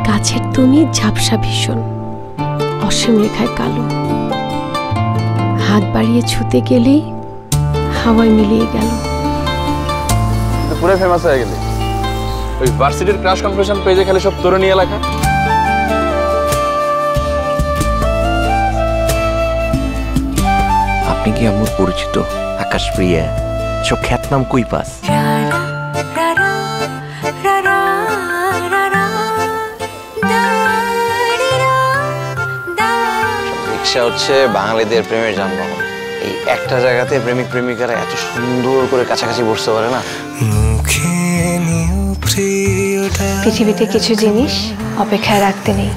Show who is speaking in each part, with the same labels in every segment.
Speaker 1: গাছের তুমি ঝাপসা ভীষণ, অসীম রেখায় কালো, হাত বাড়িয়ে ছুতে গেলেই হাওয়ায় মিলিয়ে গেল।
Speaker 2: পুরো ফেমাস হয়ে গেলি। ওই ভার্সিটির ক্রাশ কনফেশন পেজে খালি সব তোরে নিয়ে লেখা।
Speaker 3: আপনি কি আমার পরিচিত আকাশ প্রিয়া, সব খ্যাতনাম কই পাস? রিক্সা হচ্ছে বাঙালিদের প্রেমের যানবাহন। এই একটা জায়গাতে প্রেমিক প্রেমিকারা এত সুন্দর করে কাছাকাছি বসতে পারে না।
Speaker 1: পৃথিবীতে কিছু জিনিস অপেক্ষায় রাখতে নেই।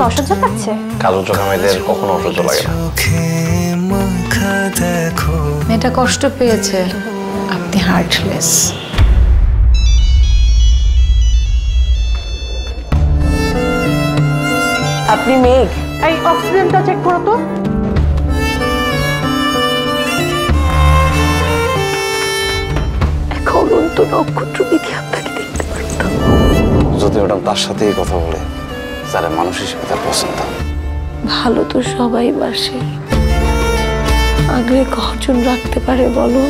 Speaker 1: অসহ্য পাচ্ছে?
Speaker 3: কালো চোখা মেয়েদের কখনো অসহ্য লাগে না।
Speaker 4: মেয়েটা কষ্ট পেয়েছে, আপনি হার্টলেস।
Speaker 1: আপনি মেঘ। এই অক্সিজেনটা চেক করো তো। এখন অন্ত নক্ষত্র বিধি আপনাকে দেখতে পারতাম
Speaker 2: যদি ম্যাডাম তার সাথেই কথা বলে, যারা মানুষ হিসেবে তার পছন্দ।
Speaker 1: ভালো তো সবাই বাসে, আগলে কজন রাখতে পারে বলো?